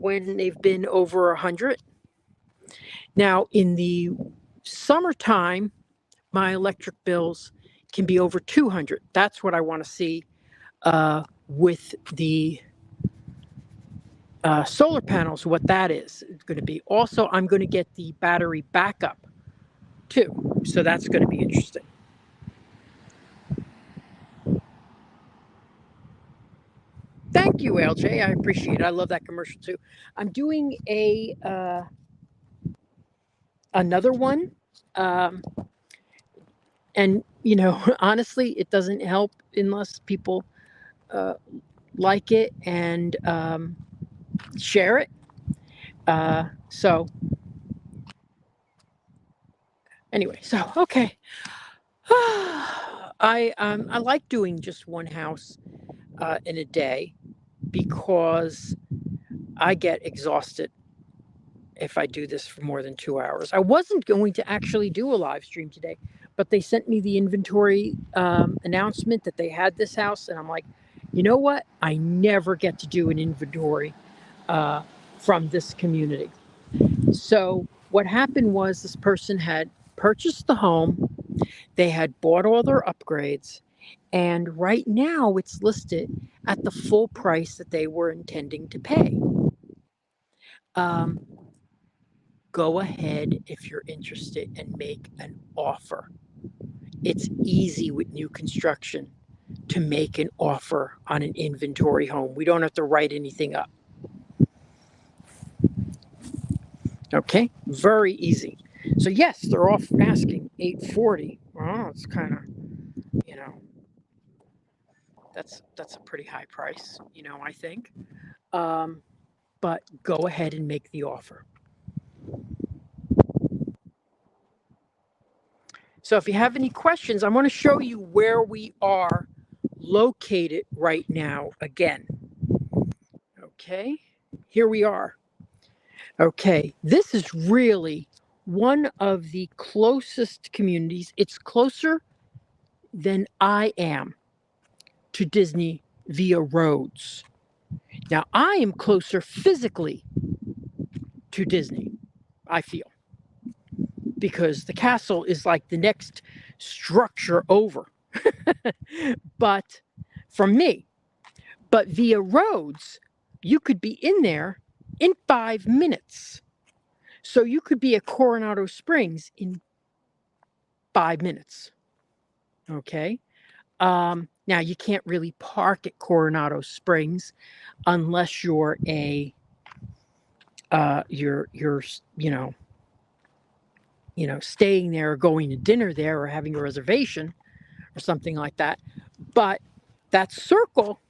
when they've been over 100. Now in the summertime, my electric bills can be over 200. That's what I want to see with the solar panels, what that is going to be. Also, I'm going to get the battery backup too. So that's going to be interesting. Thank you, LJ. I appreciate it. I love that commercial too. I'm doing another one. And, honestly, it doesn't help unless people like it and share it. So anyway, okay. I like doing just one house in a day because I get exhausted if I do this for more than 2 hours. I wasn't going to actually do a live stream today, but they sent me the inventory announcement that they had this house, and I'm like, you know what? I never get to do an inventory from this community. So what happened was this person had purchased the home, they had bought all their upgrades, and right now it's listed at the full price that they were intending to pay. Go ahead if you're interested and make an offer. It's easy with new construction to make an offer on an inventory home. We don't have to write anything up. Okay, very easy. So yes, they're off asking $840. Oh, it's kind of, that's a pretty high price, I think. But go ahead and make the offer. So if you have any questions, I want to show you where we are located right now again. Okay, here we are. Okay, this is really one of the closest communities. It's closer than I am to Disney via roads. Now, I am closer physically to Disney, I feel, because the castle is like the next structure over. But from me, but via roads, you could be in there in 5 minutes. So you could be at Coronado Springs in 5 minutes. Okay. Now you can't really park at Coronado Springs unless you're staying there or going to dinner there or having a reservation or something like that. But that circle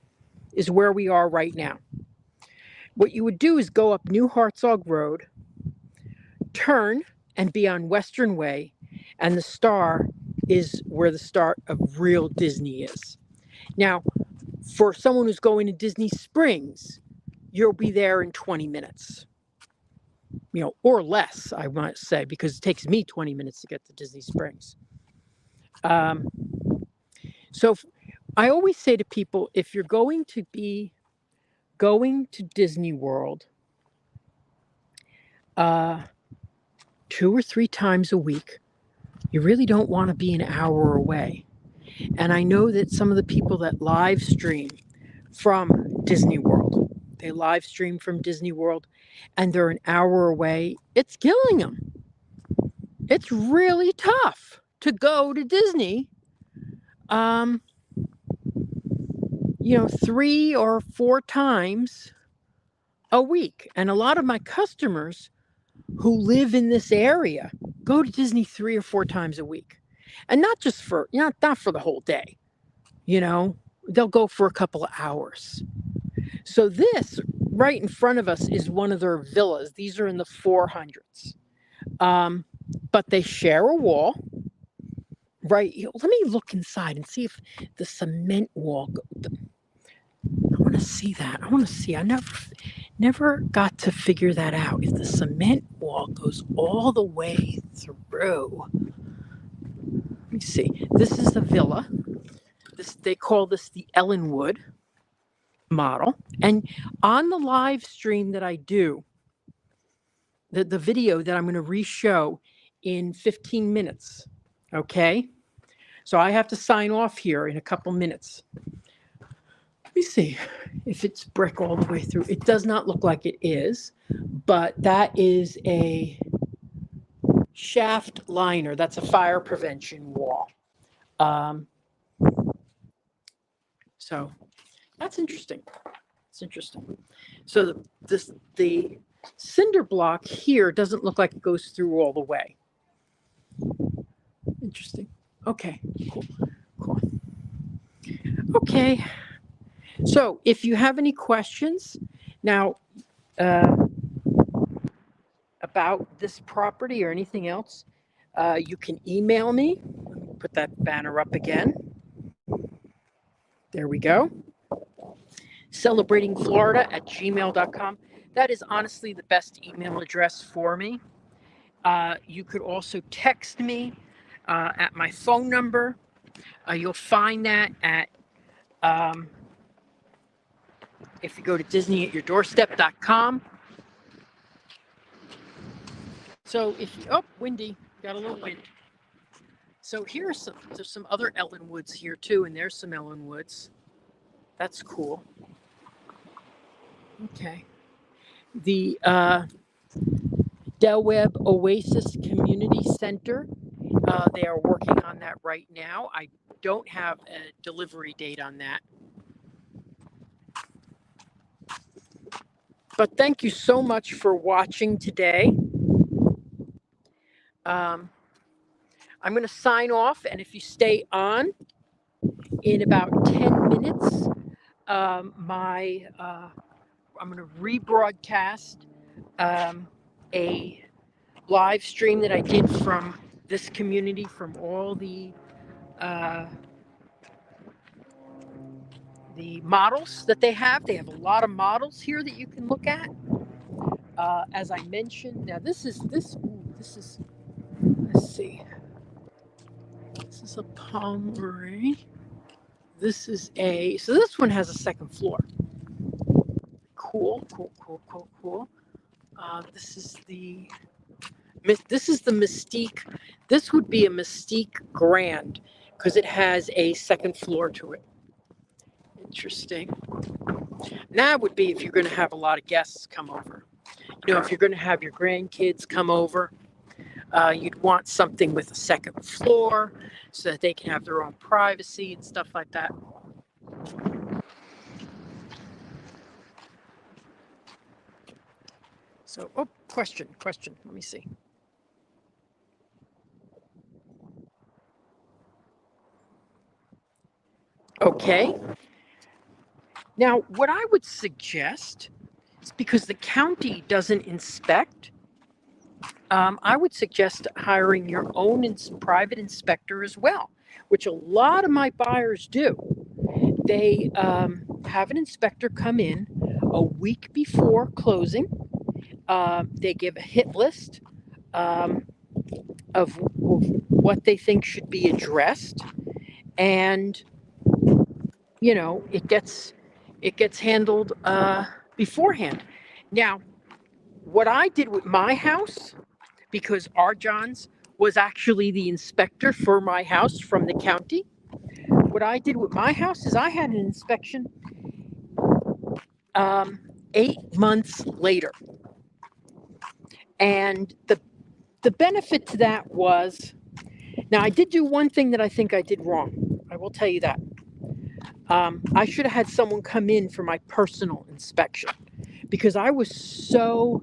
is where we are right now. What you would do is go up New Hartzog Road, turn and be on Western Way, and the star is where the start of real Disney is. Now, for someone who's going to Disney Springs, you'll be there in 20 minutes, or less, I might say, because it takes me 20 minutes to get to Disney Springs. So I always say to people, if you're going to be going to Disney World 2 or 3 times a week, you really don't want to be an hour away. And I know that some of the people that live stream from Disney World, they live stream from Disney World and they're an hour away, it's killing them. It's really tough to go to Disney 3 or 4 times a week. And a lot of my customers who live in this area go to Disney 3 or 4 times a week. And not just for, not for the whole day. They'll go for a couple of hours. So this right in front of us is one of their villas. These are in the 400s. But they share a wall. Right. Let me look inside and see if the cement wall. I want to see that. I want to see. I never got to figure that out. If the cement wall goes all the way through. Let me see. This is a villa. They call this the Ellenwood model. And on the live stream that I do, the video that I'm going to re-show in 15 minutes. Okay. So I have to sign off here in a couple minutes. Let me see if it's brick all the way through. It does not look like it is, but that is a shaft liner. That's a fire prevention wall. So that's interesting. It's interesting. So the cinder block here doesn't look like it goes through all the way. Interesting. Okay, cool. Okay, so if you have any questions now about this property or anything else, you can email me. Let me put that banner up again. There we go. celebratingflorida@gmail.com. That is honestly the best email address for me. You could also text me at my phone number. You'll find that at, if you go to disneyatyourdoorstep.com. So windy, got a little wind. So there's some other Ellenwoods here too, and there's some Ellenwoods. That's cool. Okay. The Del Webb Oasis Community Center, they are working on that right now. I don't have a delivery date on that. But thank you so much for watching today. I'm going to sign off, and if you stay on, in about 10 minutes, I'm going to rebroadcast a live stream that I did from this community, from all the models that they have. They have a lot of models here that you can look at. As I mentioned, now this is, let's see. This is a Palmeray. So this one has a second floor. Cool. This is the Mystique. This would be a Mystique Grand because it has a second floor to it. Interesting. And that would be if you're going to have a lot of guests come over. If you're going to have your grandkids come over, you'd want something with a second floor so that they can have their own privacy and stuff like that. So, question. Let me see. Okay. Now, what I would suggest is, because the county doesn't inspect I would suggest hiring your own private inspector as well, which a lot of my buyers do. They have an inspector come in a week before closing. They give a hit list um, of what they think should be addressed, and it gets handled beforehand. Now, what I did with my house, because R. Johns was actually the inspector for my house from the county. What I did with my house is I had an inspection 8 months later. And the benefit to that was, now I did do one thing that I think I did wrong. I will tell you that. I should have had someone come in for my personal inspection, because I was so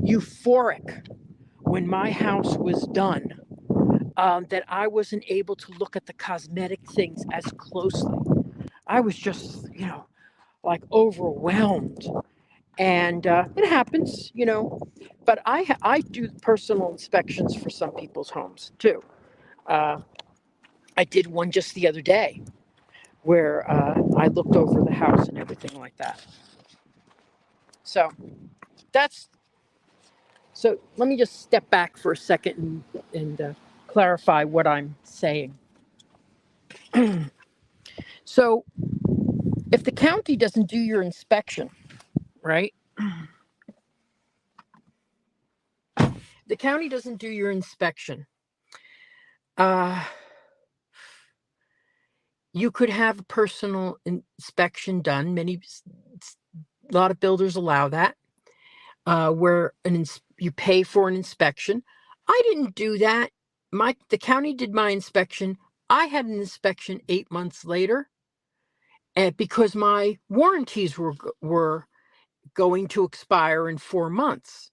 euphoric when my house was done that I wasn't able to look at the cosmetic things as closely. I was just, like overwhelmed. And it happens, but I do personal inspections for some people's homes too. I did one just the other day where I looked over the house and everything like that. So let me just step back for a second and clarify what I'm saying. So if the county doesn't do your inspection, right? The county doesn't do your inspection. You could have a personal inspection done. A lot of builders allow that, where you pay for an inspection. I didn't do that. The county did my inspection. I had an inspection 8 months later, and because my warranties were going to expire in 4 months.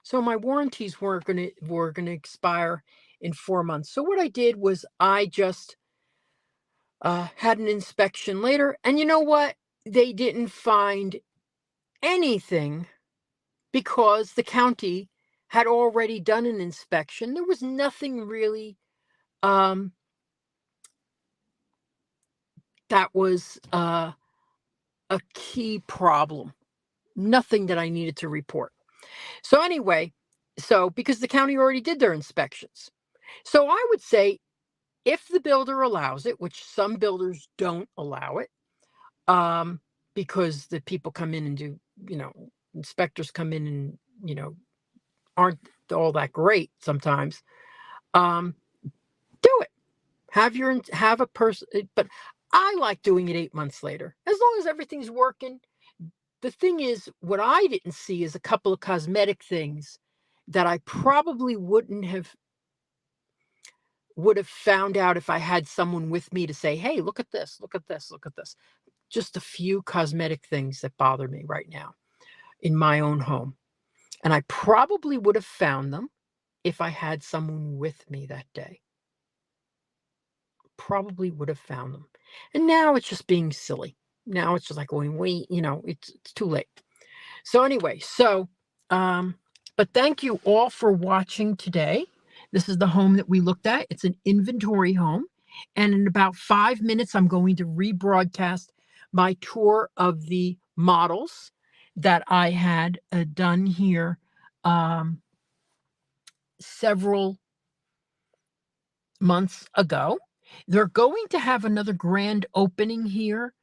So my warranties were gonna expire in 4 months. So what I did was I just had an inspection later, and you know what? They didn't find anything because the county had already done an inspection. There was nothing really that was a key problem. Nothing that I needed to report. So anyway, because the county already did their inspections. So I would say, if the builder allows it, which some builders don't allow it, because the people come in and do, inspectors come in and, aren't all that great sometimes, do it. Have a person, but I like doing it 8 months later, as long as everything's working. The thing is, what I didn't see is a couple of cosmetic things that I probably would have found out if I had someone with me to say, hey, look at this, look at this, look at this. Just a few cosmetic things that bother me right now in my own home. And I probably would have found them if I had someone with me that day. Probably would have found them. And now it's just being silly. Now it's just like going, it's too late. So anyway, but thank you all for watching today. This is the home that we looked at. It's an inventory home. And in about 5 minutes, I'm going to rebroadcast my tour of the models that I had done here several months ago. They're going to have another grand opening here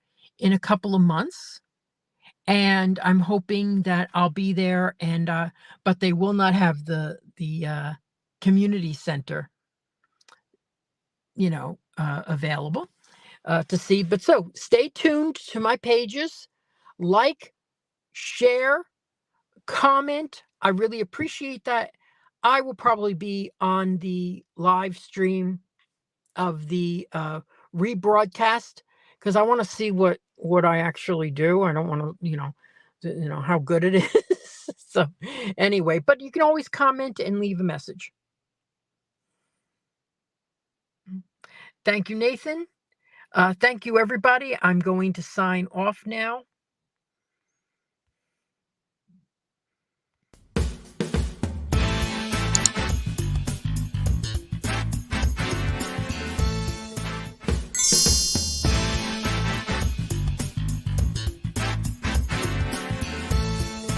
in a couple of months. And I'm hoping that I'll be there, but they will not have the community center, available to see. But so stay tuned to my pages, like, share, comment. I really appreciate that. I will probably be on the live stream of the rebroadcast, because I want to see what I actually do. I don't want to, how good it is. So anyway, but you can always comment and leave a message. Thank you, Nathan. Thank you, everybody. I'm going to sign off now.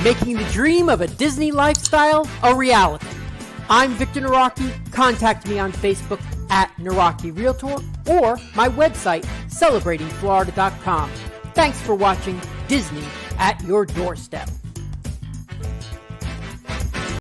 Making the dream of a Disney lifestyle a reality. I'm Victor Naraki. Contact me on Facebook at Naraki Realtor or my website, celebratingflorida.com. Thanks for watching Disney at your doorstep.